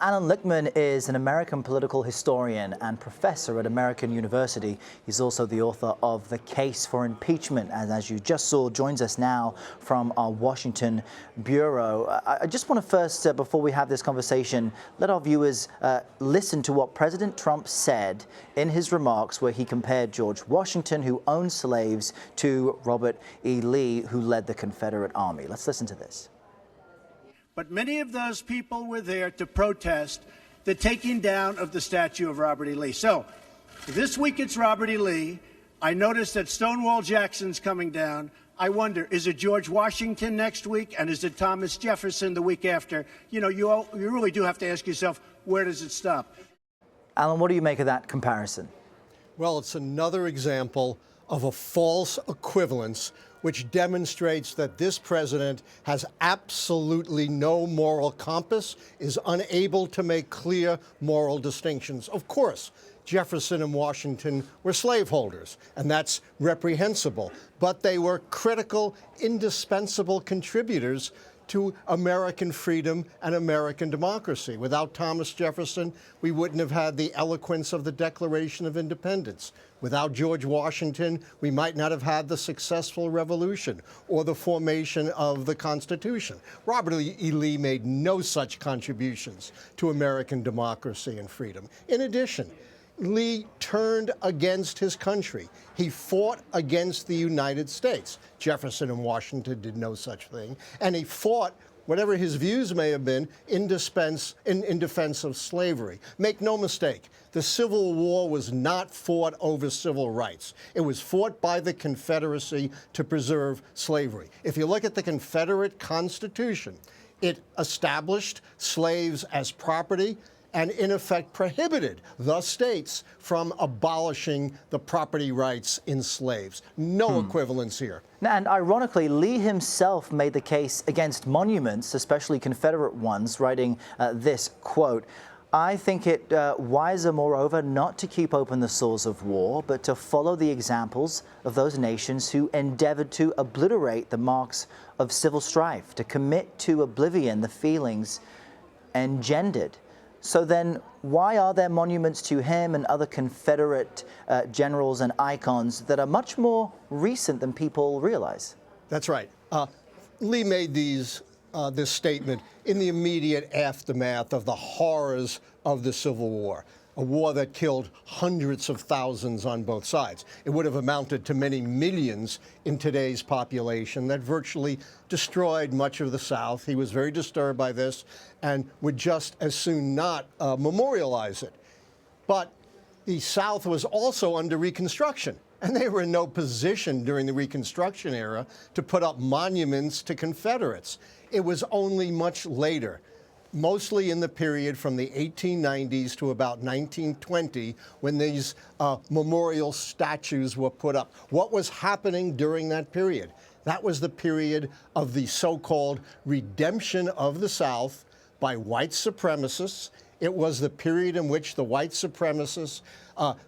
Allan Litchman is an American political historian and professor at American University. He's also the author of The Case for Impeachment, and as you just saw, joins us now from our Washington bureau. I just want to first, before we have this conversation, let our viewers listen to what President Trump said in his remarks where he compared George Washington, who owned slaves, to Robert E. Lee, who led the Confederate Army. Let's listen to this. But many of those people were there to protest the taking down of the statue of Robert E. Lee. So this week it's Robert E. Lee. I noticed that Stonewall Jackson's coming down. I wonder, is it George Washington next week? And is it Thomas Jefferson the week after? You know, you really do have to ask yourself, where does it stop? Alan, what do you make of that comparison? Well, it's another example of a false equivalence which demonstrates that this president has absolutely no moral compass, is unable to make clear moral distinctions. Of course, Jefferson and Washington were slaveholders, and that's reprehensible, but they were critical, indispensable contributors to American freedom and American democracy. Without Thomas Jefferson, we wouldn't have had the eloquence of the Declaration of Independence. Without George Washington, we might not have had the successful Revolution or the formation of the Constitution. Robert E. Lee made no such contributions to American democracy and freedom. In addition, Lee turned against his country. He fought against the United States. Jefferson and Washington did no such thing. And he fought, whatever his views may have been, in defense of slavery. Make no mistake, the Civil War was not fought over civil rights. It was fought by the Confederacy to preserve slavery. If you look at the Confederate Constitution, it established slaves as property and in effect prohibited the states from abolishing the property rights in slaves. No equivalence here. And ironically, Lee himself made the case against monuments, especially Confederate ones, writing this quote, "I think it wiser, moreover, not to keep open the sores of war, but to follow the examples of those nations who endeavored to obliterate the marks of civil strife, to commit to oblivion the feelings engendered." So then, why are there monuments to him and other Confederate generals and icons that are much more recent than people realize? That's right. Lee made this statement in the immediate aftermath of the horrors of the Civil War, a war that killed hundreds of thousands on both sides. It would have amounted to many millions in today's population, that virtually destroyed much of the South. He was very disturbed by this and would just as soon not memorialize it. But the South was also under Reconstruction, and they were in no position during the Reconstruction era to put up monuments to Confederates. It was only much later, mostly in the period from the 1890s to about 1920, when these memorial statues were put up. What was happening during that period? That was the period of the so-called redemption of the South by white supremacists. It was the period in which the white supremacists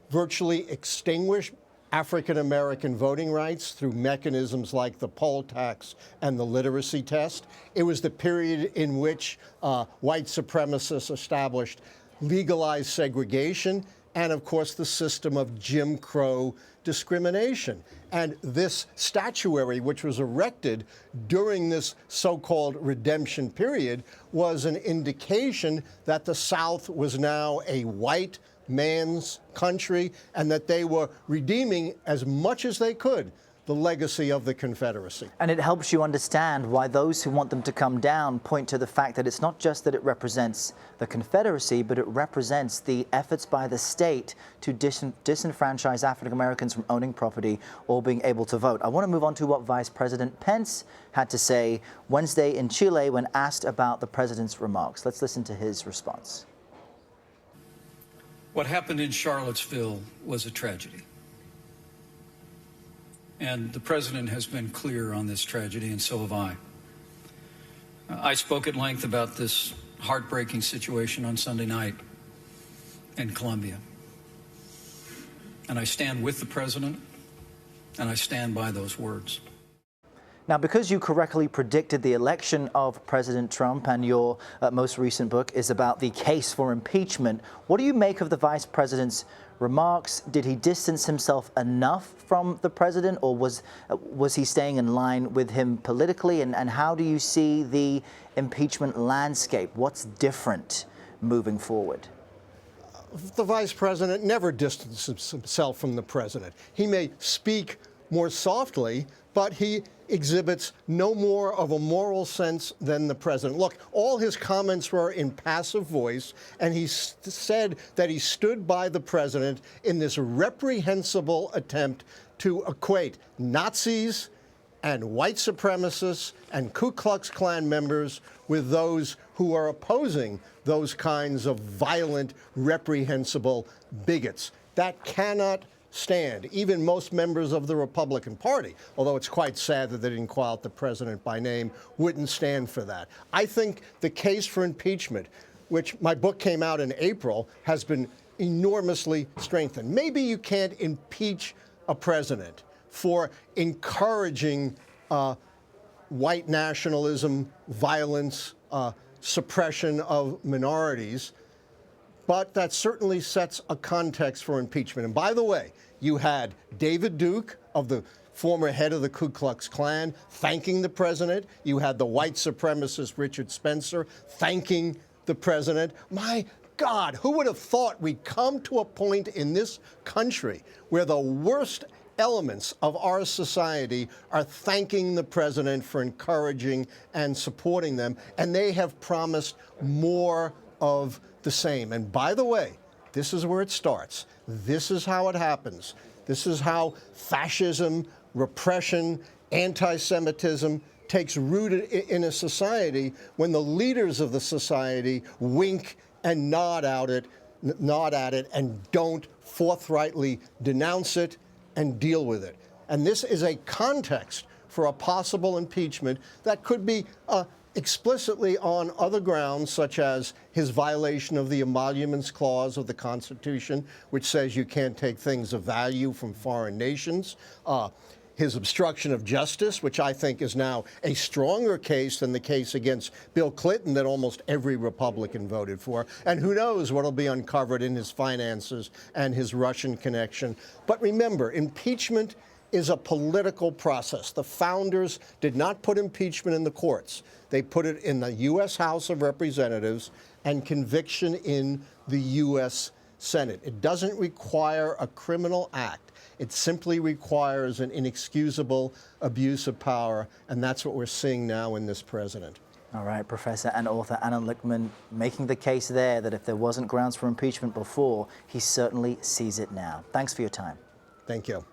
virtually extinguished African-American voting rights through mechanisms like the poll tax and the literacy test. It was the period in which white supremacists established legalized segregation and, of course, the system of Jim Crow discrimination. And this statuary, which was erected during this so-called redemption period, was an indication that the South was now a white man's country and that they were redeeming as much as they could the legacy of the Confederacy. And it helps you understand why those who want them to come down point to the fact that it's not just that it represents the Confederacy, but it represents the efforts by the state to disenfranchise African Americans from owning property or being able to vote. I want to move on to what Vice President Pence had to say Wednesday in Chile when asked about the president's remarks. Let's listen to his response. What happened in Charlottesville was a tragedy. And the president has been clear on this tragedy, and so have I. I spoke at length about this heartbreaking situation on Sunday night in Columbia. And I stand with the president, and I stand by those words. Now, because you correctly predicted the election of President Trump and your most recent book is about the case for impeachment, what do you make of the vice president's remarks? Did he distance himself enough from the president, or was he staying in line with him politically? And how do you see the impeachment landscape? What's different moving forward? The vice president never distances himself from the president. He may speak more softly, but he exhibits no more of a moral sense than the president. Look, all his comments were in passive voice, and he said that he stood by the president in this reprehensible attempt to equate Nazis and white supremacists and Ku Klux Klan members with those who are opposing those kinds of violent, reprehensible bigots. That cannot stand. Even most members of the Republican Party, although it's quite sad that they didn't call out the president by name, wouldn't stand for that. I think the case for impeachment, which my book came out in April, has been enormously strengthened. Maybe you can't impeach a president for encouraging white nationalism, violence, suppression of minorities, but that certainly sets a context for impeachment. And by the way, you had David Duke, of the former head of the Ku Klux Klan, thanking the president. You had the white supremacist Richard Spencer thanking the president. My God, who would have thought we'd come to a point in this country where the worst elements of our society are thanking the president for encouraging and supporting them, and they have promised more of the same. And by the way, this is where it starts. This is how it happens. This is how fascism, repression, anti-Semitism takes root in a society, when the leaders of the society wink and nod at it and don't forthrightly denounce it and deal with it. And this is a context for a possible impeachment that could be explicitly on other grounds, such as his violation of the Emoluments Clause of the Constitution, which says you can't take things of value from foreign nations, his obstruction of justice, which I think is now a stronger case than the case against Bill Clinton that almost every Republican voted for, and who knows what will be uncovered in his finances and his Russian connection. But remember, impeachment is a political process. The founders did not put impeachment in the courts. They put it in the U.S. House of Representatives and conviction in the U.S. Senate. It doesn't require a criminal act. It simply requires an inexcusable abuse of power, and that's what we're seeing now in this president. All right, Professor and author Allan Litchman making the case there that if there wasn't grounds for impeachment before, he certainly sees it now. Thanks for your time. Thank you.